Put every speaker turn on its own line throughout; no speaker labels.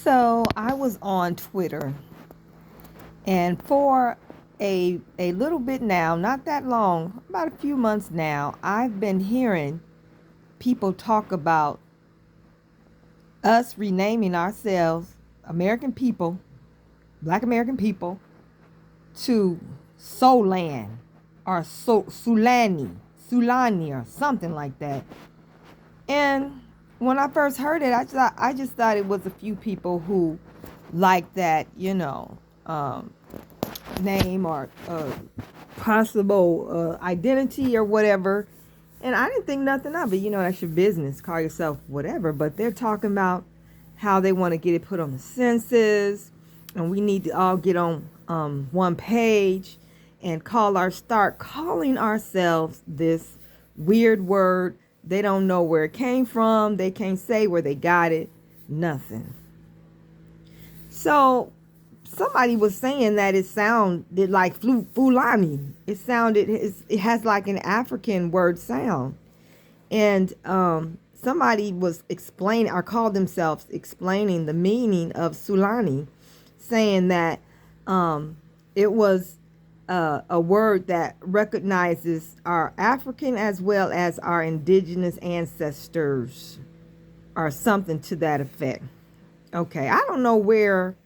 So I was on Twitter, and for a little bit now, not that long, about a few months now, I've been hearing people talk about us renaming ourselves American people, Black American people, to Solan or Soulani or something like that. And when I first heard it, I just thought it was a few people who like that, name or possible identity or whatever. And I didn't think nothing of it. That's your business. Call yourself whatever. But they're talking about how they want to get it put on the census, and we need to all get on one page and start calling ourselves this weird word. They don't know where it came from. They can't say where they got it. Nothing. So somebody was saying that it sounded like Fulani. It has like an African word sound. And somebody was explaining, or called themselves explaining the meaning of Soulani, saying that it was a word that recognizes our African as well as our indigenous ancestors, or something to that effect. Okay, I don't know where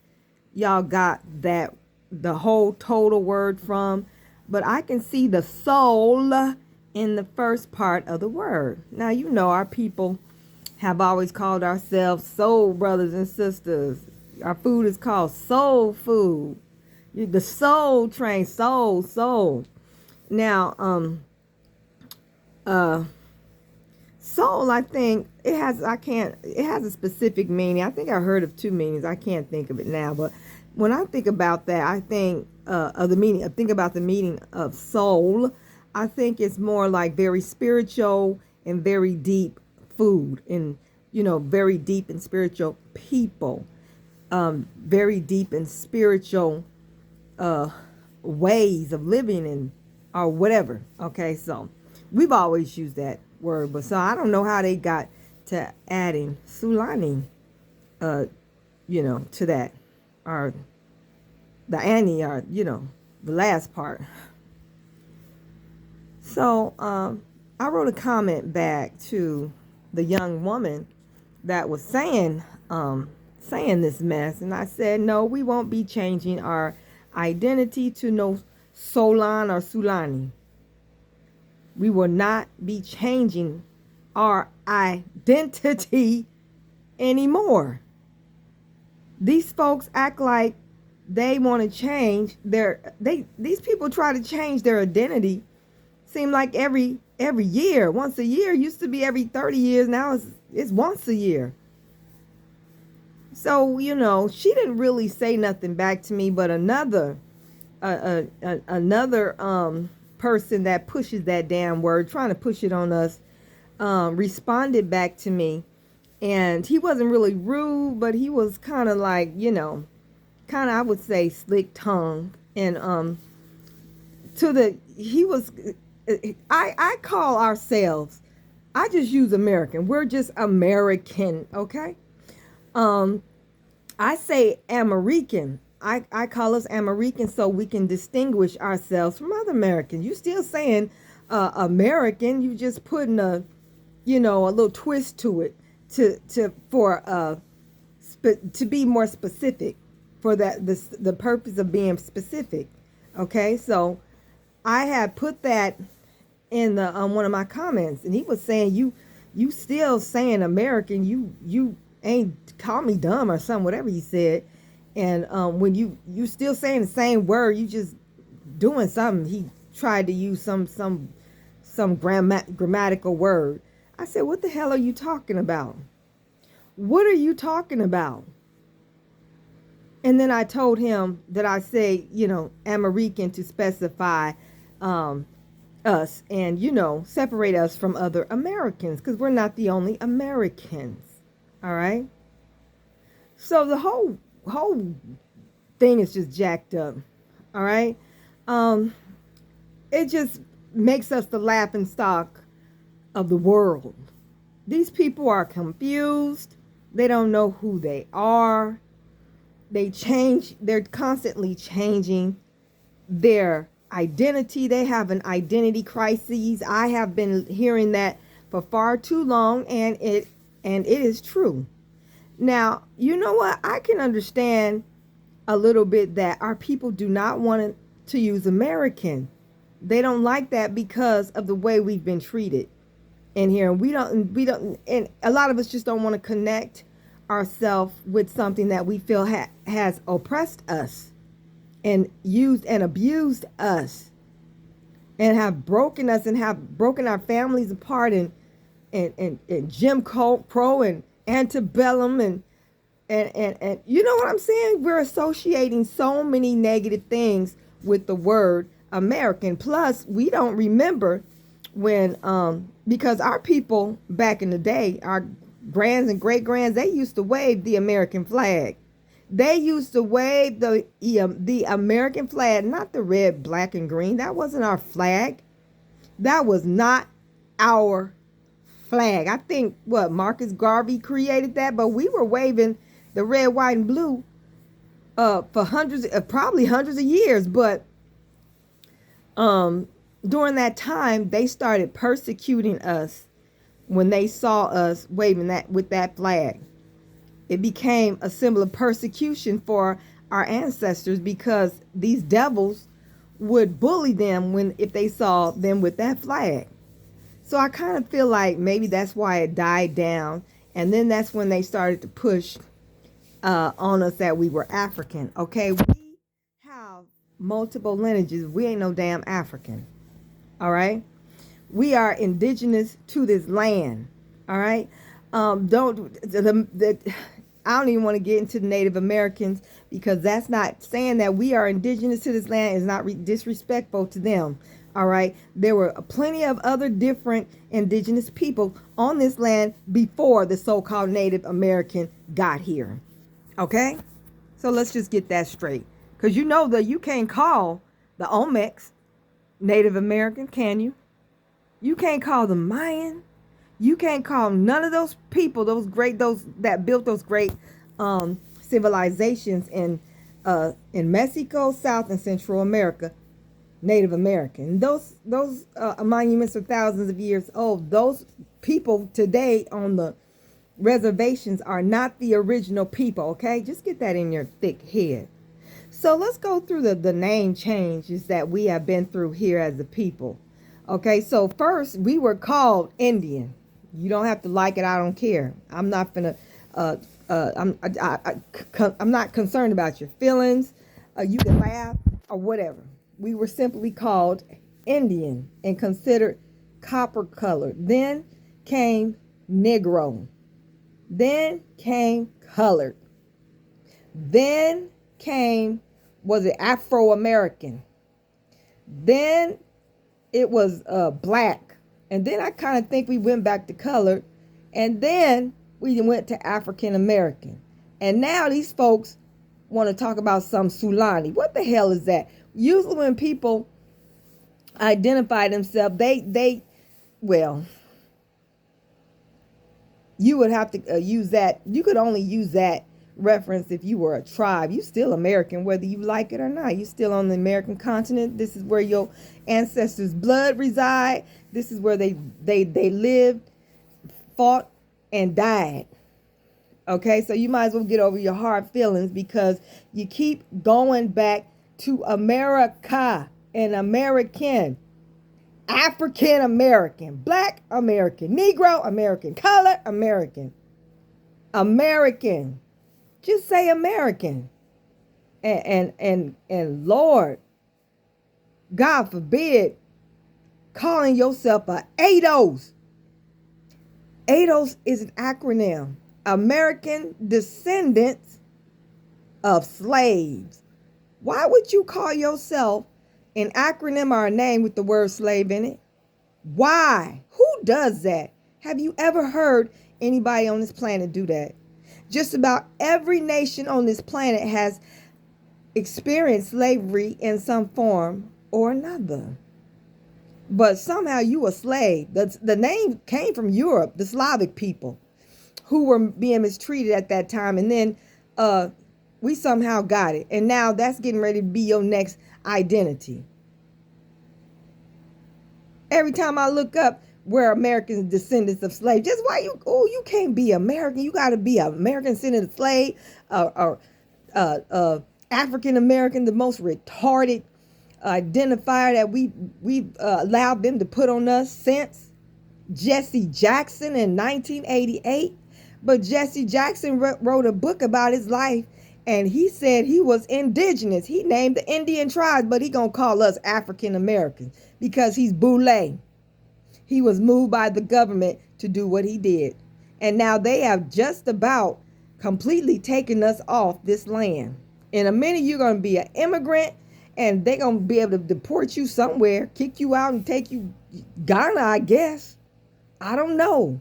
y'all got the whole total word from, but I can see the soul in the first part of the word. Now, our people have always called ourselves soul brothers and sisters. Our food is called soul food. The soul train, soul. Now, soul, I think it has a specific meaning. I think I heard of two meanings. I can't think of it now, but when I think about that, I think of the meaning. I think about the meaning of soul. I think it's more like very spiritual and very deep food, and very deep and spiritual people, very deep and spiritual ways of living, and or whatever. Okay, so we've always used that word, but so I don't know how they got to adding Soulani, to that, or the Annie, or the last part. So I wrote a comment back to the young woman that was saying this mess, and I said, no, we won't be changing our identity to no Solan or Soulani. We will not be changing our identity anymore. These folks act like they want to change these people try to change their identity. Seem like every year, once a year. Used to be every 30 years. Now it's once a year. So, she didn't really say nothing back to me, but another person that pushes that damn word, trying to push it on us, responded back to me, and he wasn't really rude, but he was kind of like, I would say slick tongue, and I call ourselves, I just use American. We're just American, okay? I say American. I call us American so we can distinguish ourselves from other Americans. You still saying American, you just putting a little twist to it to be more specific, for the purpose of being specific. Okay, so I had put that in the one of my comments, and he was saying you still saying American, you ain't call me dumb or something, whatever he said. And when you still saying the same word, you just doing something. He tried to use some grammatical word. I said, what the hell are you talking about? What are you talking about? And then I told him that I say, American to specify us, and separate us from other Americans, because we're not the only Americans. All right. So the whole thing is just jacked up. All right. It just makes us the laughing stock of the world. These people are confused. They don't know who they are. they're constantly changing their identity. They have an identity crisis. I have been hearing that for far too long, and it is true. Now, you know what? I can understand a little bit that our people do not want to use American. They don't like that because of the way we've been treated in here. And we don't, and a lot of us just don't want to connect ourselves with something that we feel has oppressed us and used and abused us and have broken us and have broken our families apart, and Jim Crow and antebellum and you know what I'm saying? We're associating so many negative things with the word American. Plus, we don't remember when because our people back in the day, our grands and great grands, they used to wave the American flag. They used to wave the American flag, not the red, black, and green. That wasn't our flag. That was not our flag. I think Marcus Garvey created that, but we were waving the red, white, and blue for probably hundreds of years. But during that time, they started persecuting us when they saw us waving that with that flag. It became a symbol of persecution for our ancestors because these devils would bully them if they saw them with that flag. So I kind of feel like maybe that's why it died down. And then that's when they started to push on us that we were African. Okay, we have multiple lineages. We ain't no damn African. All right, we are indigenous to this land. All right, I don't even want to get into the Native Americans because that's not saying that we are indigenous to this land is not disrespectful to them. All right. There were plenty of other different indigenous people on this land before the so-called Native American got here. Okay. So let's just get that straight. Because you know that you can't call the Olmecs Native American, can you? You can't call them Mayan. You can't call none of those people, those that built those great civilizations in Mexico, South and Central America, Native American. Those monuments are thousands of years old. Those people today on the reservations are not the original people. Okay, just get that in your thick head. So let's go through the name changes that we have been through here as a people. Okay, so first we were called Indian. You don't have to like it. I don't care. I'm not gonna. I'm not concerned about your feelings. You can laugh or whatever. We were simply called Indian and considered copper colored. Then came Negro. Then came colored. Then came, was it Afro-American? Then it was black. And then I kind of think we went back to colored. And then we went to African American. And now these folks want to talk about some Soulani. What the hell is that? Usually when people identify themselves, well, you would have to use that. You could only use that reference if you were a tribe. You still American, whether you like it or not. You still on the American continent. This is where your ancestors' blood reside. This is where they lived, fought, and died. Okay, so you might as well get over your hard feelings because you keep going back to America and American, African American, Black American, Negro American, Color American, American. Just say American. And Lord, God forbid, calling yourself a ADOS. ADOS is an acronym. American Descendants of Slaves. Why would you call yourself an acronym or a name with the word slave in it? Why? Who does that? Have you ever heard anybody on this planet do that? Just about every nation on this planet has experienced slavery in some form or another. But somehow you a slave. The name came from Europe, the Slavic people, who were being mistreated at that time. And then We somehow got it. And now that's getting ready to be your next identity. Every time I look up where Americans descendants of slaves, just why you can't be American. You got to be an American descendant of slave, or African American, the most retarded identifier that we've allowed them to put on us since Jesse Jackson in 1988. But Jesse Jackson wrote a book about his life, and he said he was indigenous. He named the Indian tribes, but he gonna call us African Americans because he's Boule. He was moved by the government to do what he did. And now they have just about completely taken us off this land. In a minute, you're going to be an immigrant, and they're going to be able to deport you somewhere, kick you out, and take you Ghana, I guess. I don't know.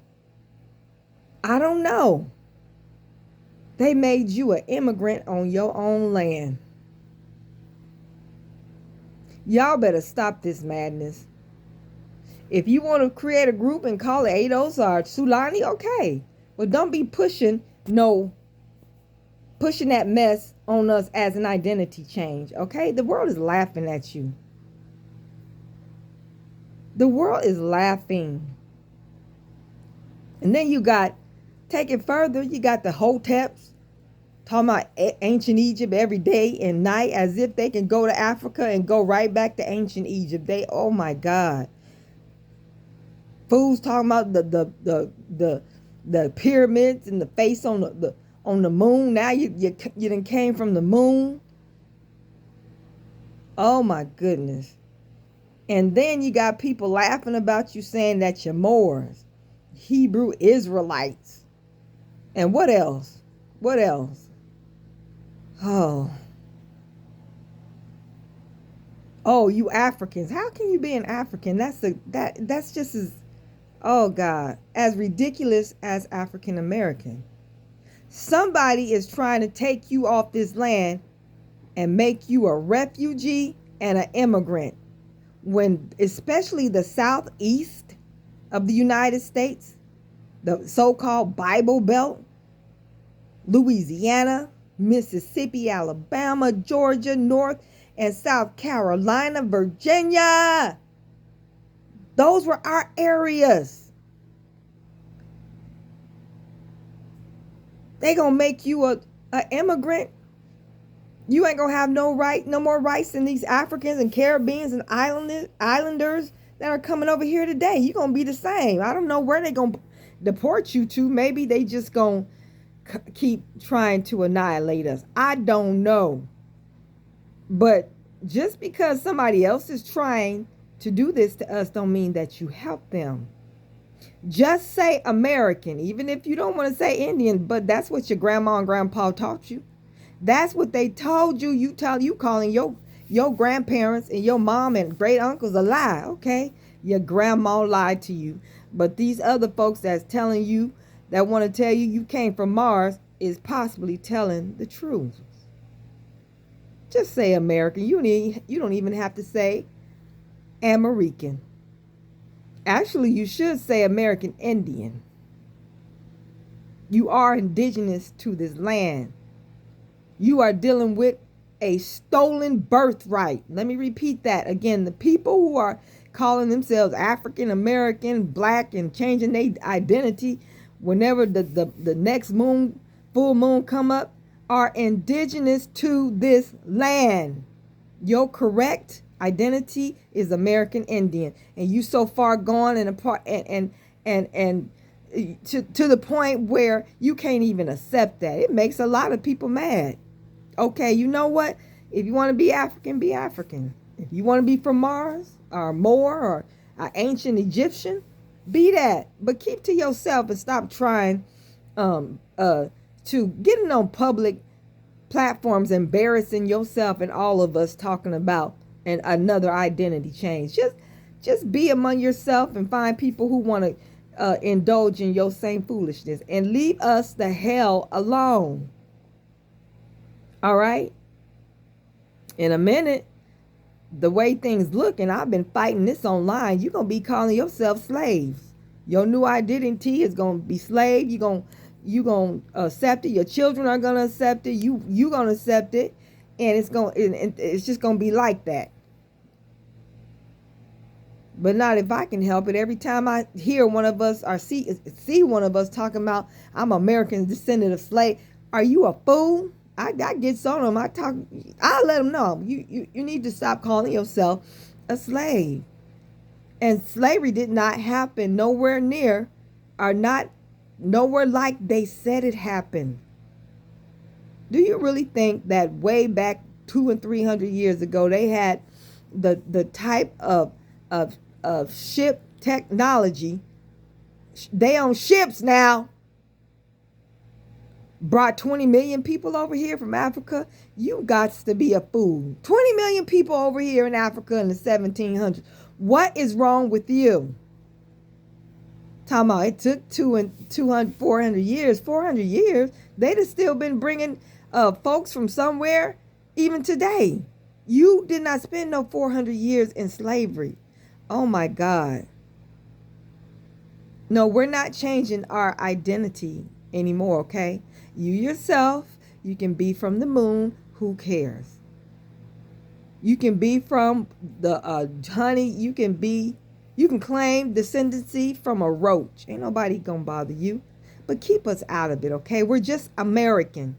They made you an immigrant on your own land. Y'all better stop this madness. If you want to create a group and call it ADOS or Soulani, okay. But don't be pushing that mess on us as an identity change, okay? The world is laughing at you. The world is laughing. And then you got, take it further, you got the Hoteps talking about ancient Egypt every day and night as if they can go to Africa and go right back to ancient Egypt. Oh my God. Fools talking about the pyramids and the face on the moon. Now you done came from the moon. Oh my goodness. And then you got people laughing about you saying that you're Moors, Hebrew Israelites. And what else? What else? Oh, you Africans. How can you be an African? That's just as, oh God, as ridiculous as African American. Somebody is trying to take you off this land and make you a refugee and an immigrant. When especially the southeast of the United States, the so-called Bible Belt, Louisiana, Mississippi, Alabama, Georgia, North and South Carolina, Virginia. Those were our areas. They gonna make you a immigrant. You ain't gonna have no more rights than these Africans and Caribbeans and islanders that are coming over here today. You gonna be the same. I don't know where they gonna deport you to. Maybe they just gonna keep trying to annihilate us. I don't know. But just because somebody else is trying to do this to us don't mean that you help them. Just say American, even if you don't want to say Indian, but that's what your grandma and grandpa taught you. That's what they told you. You calling your grandparents and your mom and great uncles a lie. Okay, your grandma lied to you, but these other folks that's telling you, that want to tell you you came from Mars, is possibly telling the truth. Just say American. You don't even have to say American. Actually, you should say American Indian. You are indigenous to this land. You are dealing with a stolen birthright. Let me repeat that again. The people who are calling themselves African American, black, and changing their identity whenever the next full moon come up, are indigenous to this land. Your correct identity is American Indian, and you so far gone and apart and to the point where you can't even accept that. It makes a lot of people mad. Okay, you know what? If you want to be African, be African. If you want to be from Mars or Moor or an ancient Egyptian, be that. But keep to yourself and stop trying to getting on public platforms, embarrassing yourself and all of us talking about another identity change. Just be among yourself and find people who want to indulge in your same foolishness and leave us the hell alone. All right? In a minute, the way things look, and I've been fighting this online, you're going to be calling yourself slaves. Your new identity is going to be slave. You're going to You gonna accept it. Your children are gonna accept it. You gonna accept it, and it's just gonna be like that. But not if I can help it. Every time I hear one of us or see one of us talking about I'm American descendant of slave, are you a fool? I get on them. I let them know you need to stop calling yourself a slave. And slavery did not happen nowhere near, or not nowhere like they said it happened. Do you really think that way back 200 and 300 years ago they had the type of ship technology? They own ships now. Brought 20 million people over here from Africa. You got to be a fool. 20 million people over here in Africa in the 1700s. What is wrong with you? Talking about it took 200, 400 years. 400 years. They'd have still been bringing folks from somewhere even today. You did not spend no 400 years in slavery. Oh my God. No, we're not changing our identity anymore, okay? You yourself, you can be from the moon. Who cares? You can be from the honey. You can claim descendancy from a roach. Ain't nobody gonna bother you. But keep us out of it, okay? We're just American.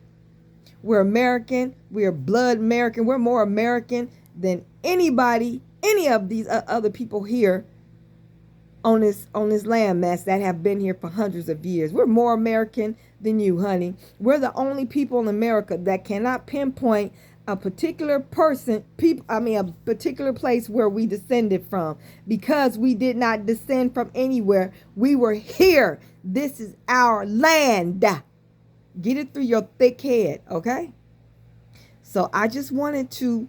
We're American. We're blood American. We're more American than anybody, any of these other people here on this landmass that have been here for hundreds of years. We're more American than you, honey. We're the only people in America that cannot pinpoint a particular a particular place where we descended from, because we did not descend from anywhere. We were here. This is our land. Get it through your thick head, okay? So I just wanted to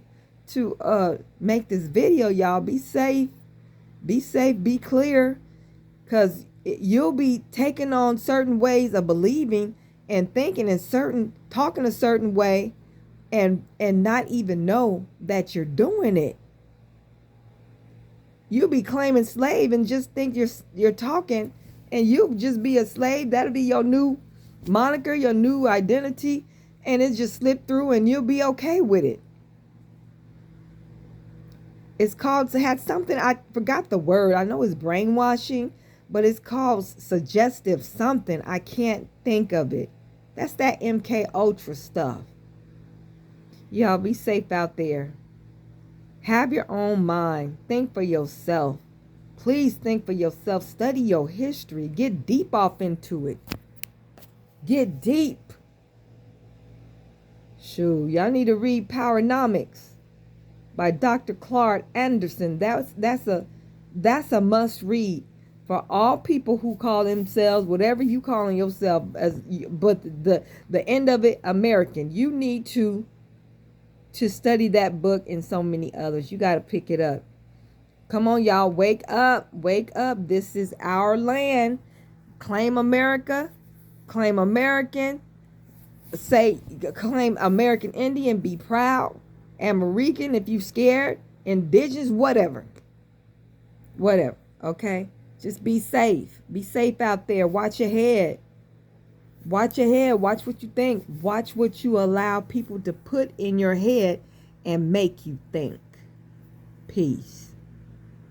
make this video, y'all. Be safe. Be safe, be clear, because you'll be taking on certain ways of believing and thinking talking a certain way, and not even know that you're doing it. You'll be claiming slave and just think you're talking, and you'll just be a slave. That'll be your new moniker, your new identity, and it just slip through, and you'll be okay with it. It's called, had something, I forgot the word. I know it's brainwashing, but it's called suggestive something. I can't think of it. That's that MK Ultra stuff. Y'all be safe out there. Have your own mind. Think for yourself. Please think for yourself. Study your history. Get deep off into it. Get deep. Shoot, y'all need to read Powernomics by Dr. Clark Anderson. That's a must read for all people who call themselves whatever you calling yourself but the end of it, American. You need to study that book and so many others. You got to pick it up. Come on, y'all, wake up, wake up. This is our land. Claim America, claim American. Claim American Indian. Be proud. American if you scared, indigenous, whatever, okay? Just be safe. Be safe out there. Watch your head. Watch your head. Watch what you think. Watch what you allow people to put in your head and make you think. Peace.